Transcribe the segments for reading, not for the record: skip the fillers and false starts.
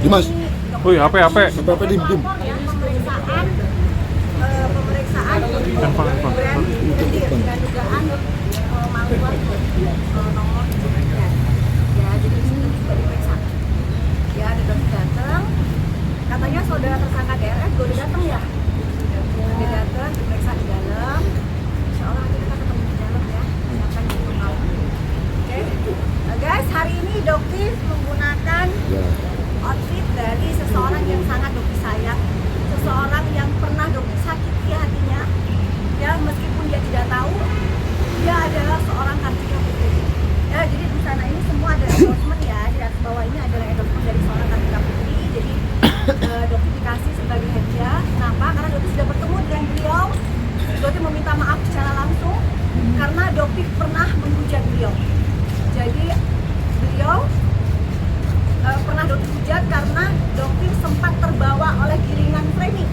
Dimas. Wih, HP. Apa dim. Pemeriksaan Handphone. dan dugaan malware nomor internet. Ya, jadi di sini juga diperiksa. Ya, ada dokter datang. Katanya saudara tersangka DRF udah datang ya. Dia datang, diperiksa di dalam. Insya Allah nanti kita ketemu di dalam ya. Siapa yang mau? Oke. Guys, hari ini Dokter menggunakan outfit dari seseorang yang sangat Dokter sayang, seseorang yang pernah Dokter sakiti hatinya, ya meskipun dia tidak tahu dia adalah seorang Kartika Putri. Ya, jadi di sana ini semua ada endorsement ya, di atas bawah ini adalah endorsement dari seorang Kartika Putri. Jadi Dokter dikasih sebagai hadiah. Kenapa? Karena Dokter sudah bertemu dengan beliau. Dokter meminta maaf secara langsung karena Dokter pernah menghujat beliau. Jadi beliau pernah Dokter hujat karena Dokter sempat terbawa oleh giringan framing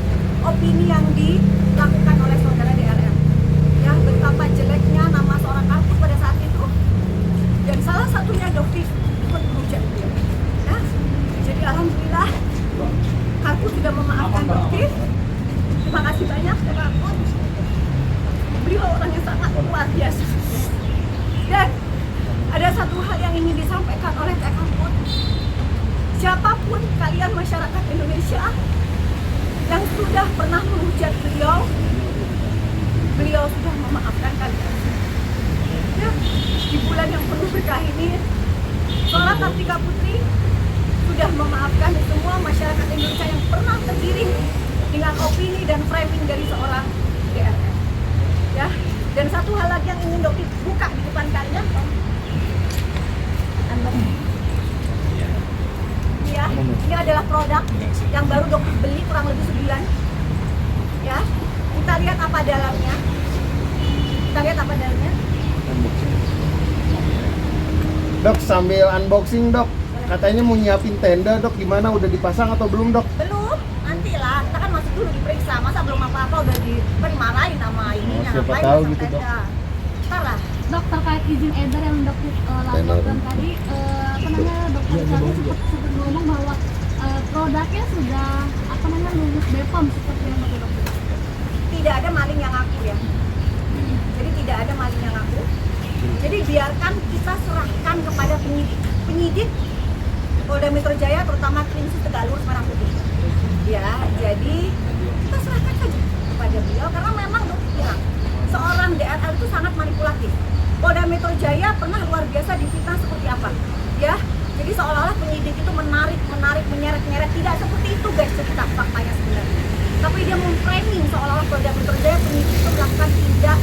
opini yang dilakukan oleh saudara DRM. Ya, betapa jeleknya nama seorang Karpus pada saat itu. Dan salah satunya Dokter ikut menghujat beliau. Ya, jadi alhamdulillah Karpus sudah memaafkan Dokter. Terima kasih banyak ya Karpus. Beliau orang yang sangat luar biasa. Dan ada satu hal yang ingin disampaikan oleh Kak Karpus. Siapapun kalian masyarakat Indonesia yang sudah pernah menghujat beliau, beliau sudah memaafkan kalian. Ya, di bulan yang penuh berkah ini, seorang Kartika Putri sudah memaafkan semua masyarakat Indonesia yang pernah tergiring dengan opini dan framing dari seorang DRM. Ya, dan satu hal lagi yang ingin Dokter buka di depan kalian, ya, ini adalah produk yang baru Dokter beli kurang lebih sebulan. Ya, kita lihat apa dalamnya. Dok, sambil unboxing dok, katanya mau nyiapin tenda dok, gimana udah dipasang atau belum dok? Belum, nantilah. Kita kan masih dulu diperiksa. Masa belum apa-apa udah dimarahin sama ininya. Siapa Ngapain tahu pasang gitu, Dok. tenda? Ntar lah. Dok, terkait izin edar yang Dokter laporkan tadi, Dokter tadi sempat ngomong bahwa produknya sudah lulus BPOM seperti yang Dokter. Tidak ada maling yang ngaku ya. Jadi tidak ada maling yang ngaku. Jadi biarkan kita serahkan kepada penyidik. Penyidik Polda Metro Jaya, terutama Krimsus Tegalur Merah Putih. Ya, jadi kita serahkan saja kepada beliau karena memang Dokter bilang seorang DRL itu sangat manipulatif. Polda Metro Jaya pernah luar biasa difitnah seperti apa? Ya, jadi seolah-olah penyidik itu menarik, menyeret-nyeret. Tidak seperti itu guys cerita faktanya sebenarnya. Tapi dia memframing seolah-olah Polda Metro Jaya penyidik itu melakukan tindak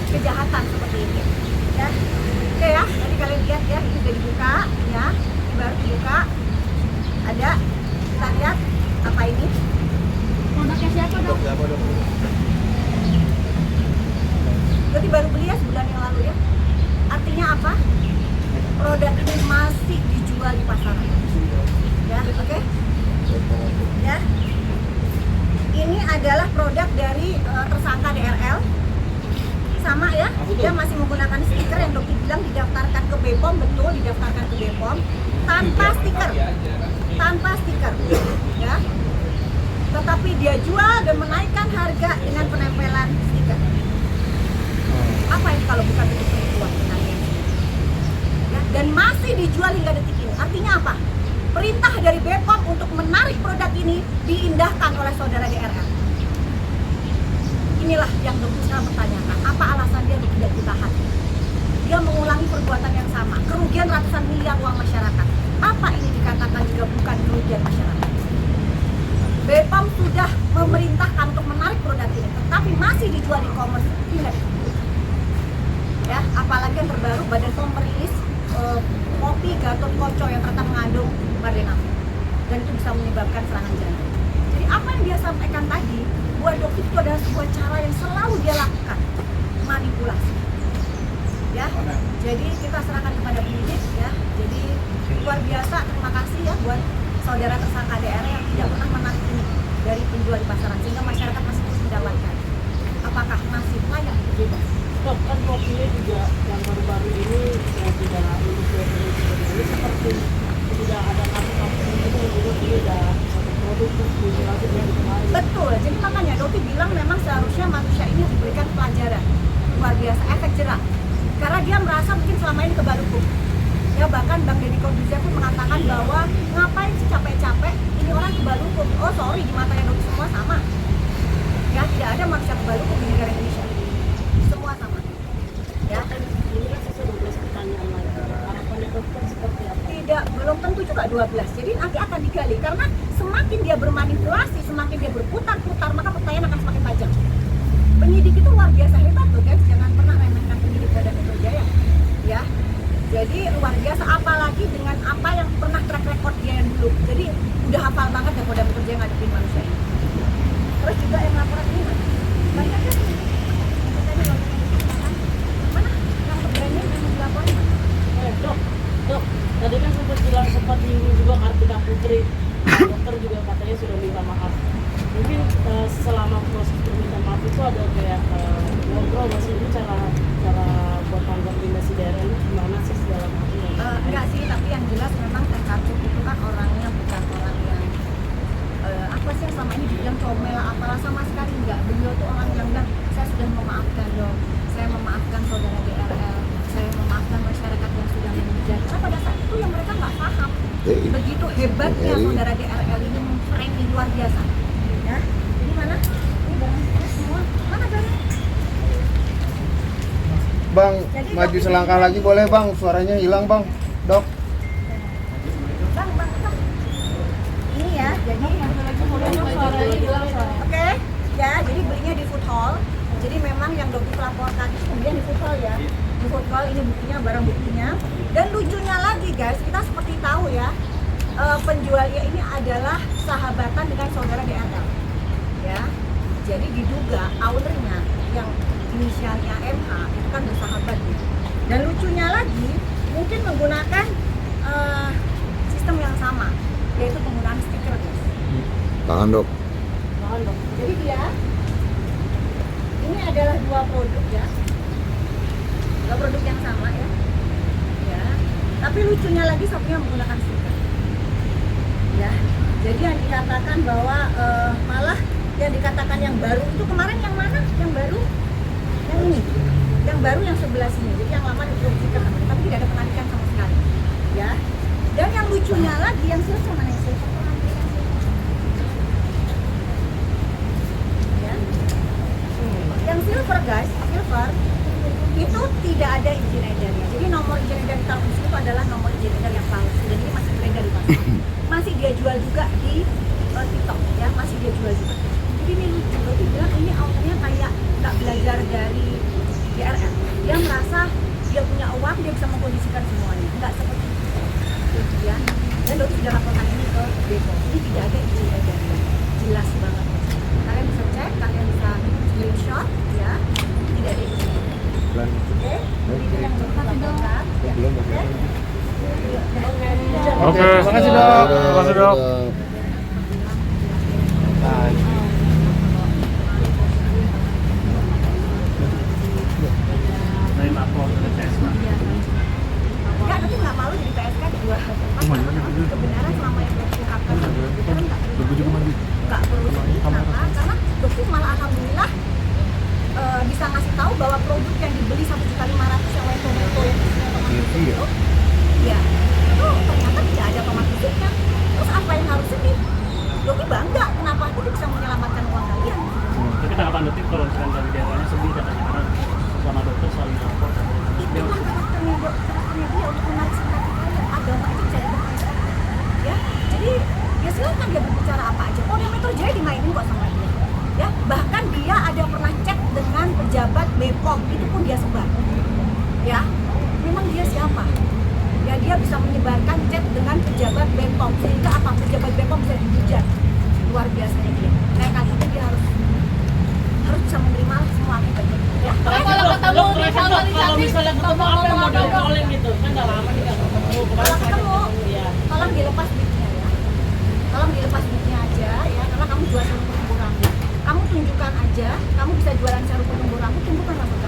kejahatan seperti ini. Ya, oke ya. Tadi kalian lihat ya, ini sudah dibuka, ya. Ini baru dibuka. Ada, kita lihat apa ini? Produknya siapa Dok? Berarti baru beli ya sebulan yang lalu ya. Artinya apa? Produk ini masih dijual di pasaran. Ya, oke? Ya. Ini adalah produk dari tersangka DRL. Sama ya, dia masih menggunakan stiker yang Dokter bilang didaftarkan ke BPOM, betul didaftarkan ke BPOM tanpa stiker. Ya. Tetapi dia jual dan menaikkan harga dengan penempelan stiker. Apa ini kalau bukan bentuk penipuan sebenarnya? Ya, dan masih dijual hingga detik ini. Artinya apa? Perintah dari BPOM untuk menarik produk ini diindahkan oleh saudara DRL. Inilah yang Dokter sekarang bertanyakan. Apa alasan dia untuk tidak ditahan? Dia mengulangi perbuatan yang sama. Kerugian ratusan miliar uang masyarakat. Apa ini dikatakan juga bukan kerugian masyarakat? BPOM sudah memerintahkan untuk menarik produk ini, tetapi masih dijual di e-commerce hingga detik ini. Ya, apalagi yang terbaru Badan POM merilis kopi Gatot Koco yang ternyata mengandung mardenafil dan itu bisa menyebabkan serangan jantung. Jadi apa yang dia sampaikan tadi buat Dokter itu adalah sebuah cara yang selalu dia lakukan, manipulasi. Ya, jadi kita serahkan kepada penyidik ya. Jadi luar biasa, terima kasih ya buat saudara tersangka DR yang tidak pernah menarik ini dari penjual di pasaran sehingga masyarakat masih terus mendapatkan. Apakah masih layak bebas? Dok, kan kopinya juga yang baru-baru ini tidak lulus BPOM ini seperti tidak ada kasus-kasus itu belum tentu juga 12. Jadi nanti akan digali karena semakin dia bermanipulasi, semakin dia berputar-putar, maka pertanyaan akan semakin tajam. Penyidik itu luar biasa hebat loh guys, jangan pernah remehkan penyidik Polda Metro Jaya. Ya, jadi luar biasa, apalagi dengan apa yang pernah track record dia yang dulu. Jadi udah hafal banget ya Polda Metro Jaya ngadepin manusia ini. Terus juga yang laporan ini banyak kan? Mana yang berani yang dilaporin? Dok, tadi kan sempat nyinggung juga Kartika Putri. Dokter juga katanya sudah minta maaf. Mungkin selama proses permintaan maaf itu ada kayak ngobrol masih ini cara buat tanggapin si Darren gimana sih segala macamnya? Enggak sih, tapi yang jelas memang Teh Kartuk itu kan orangnya bukan orang yang apa sih yang selama ini dibilang comel apalah, sama sekali enggak. Beliau tuh orang yang bilang saya sudah memaafkan dong, saya memaafkan saudara DRL, saya memaafkan masyarakat yang sudah menghujat. Karena pada saat itu yang mereka nggak paham begitu hebatnya saudara DRL ini memframing luar biasa. Ya, ini mana? Ini barang semua. Mana barang? Bang, Jadi, maju Dok, selangkah lagi boleh bang, suaranya hilang bang. Dok, Bang. Ini ya, jadi oke, ya, jadi belinya di food hall. Jadi memang yang Doki laporkan itu kemudian di food hall ya. Di food hall ini buktinya, barang buktinya. Dan lucunya lagi guys, kita seperti tahu ya, penjualnya ini adalah sahabatan dengan saudara DRL. Ya, jadi diduga ownernya yang inisialnya MH itu kan bersahabat gitu. Dan lucunya lagi, mungkin menggunakan sistem yang sama, yaitu penggunaan stiker guys. Tangan dok. Jadi dia ini adalah dua produk ya, dua produk yang sama ya. Ya, tapi lucunya lagi satunya menggunakan stiker. Ya, jadi yang dikatakan bahwa malah yang dikatakan yang baru itu kemarin yang mana? Yang baru? Yang ini. Yang baru yang sebelah sini. Jadi yang lama ditutup stiker namanya, tapi tidak ada penarikan sama sekali. Ya. Dan yang lucunya lagi yang silver mana yang silver? Ya. Yang silver guys, silver itu tidak ada izin edarnya. Jadi nomor izin edar di Telkomsel itu adalah nomor izin edar yang palsu. Dan ini masih beredar di pasar. Masih dia jual juga di TikTok ya, masih dia jual juga. Jadi ini lucu, dia bilang ini ownernya kayak nggak belajar dari DRL. Dia merasa dia punya uang, dia bisa mengkondisikan semuanya. Nggak seperti itu ya. Dan Doki sudah laporkan ini ke Bepom. Ini tidak ada izin edarnya, jelas banget. Kalian bisa cek, kalian bisa screenshot ya. Tidak ada izin. Oke, jadi itu yang Doki laporkan. Ya. oke, terima kasih dok. Terima kasih dok. Enggak, nanti nggak malu jadi PSK di dua tempat. Kebenaran selama yang Doki akan kita nggak perlu sedih. Kenapa? Karena Doki malah alhamdulillah bisa ngasih tahu bahwa produk yang dibeli 1.500.000 yang Weto yang isinya tomat tusuk itu, ya itu ternyata tidak ada tomat tusuknya. Terus apa yang harus sedih? Doki bangga, kenapa aku bisa menyelamatkan uang kalian? Tapi tanggapan Detik kalau misalkan dari daerahnya sedih katanya karena sama dokter saling lapor. Itu kan karakternya dia untuk menarik simpati kalian. Agama itu bisa dipermainkan ya, jadi ya silakan dia berbicara apa aja. Polda Metro Jaya dimainin kok sama dia ya, bahkan dia ada pernah chat dengan pejabat Bepom, itu pun dia sebar ya. Memang dia siapa ya, dia bisa menyebarkan chat dengan pejabat Bepom sehingga apa, pejabat Bepom bisa dihujat. Luar biasanya dia. Kayak kali ini dia harus bisa menerima semua akibatnya ya. Kalau misalnya ketemu apa yang mau diobrolin gitu kan nggak lama nih kan ketemu. Kalau ketemu, Iya. tolong dilepas wignya ya. Tolong dilepas wignya aja ya, karena kamu jual serum penumbuh rambut. Kamu tunjukkan aja, kamu bisa jualan serum penumbuh rambut, tumbuhkan rambut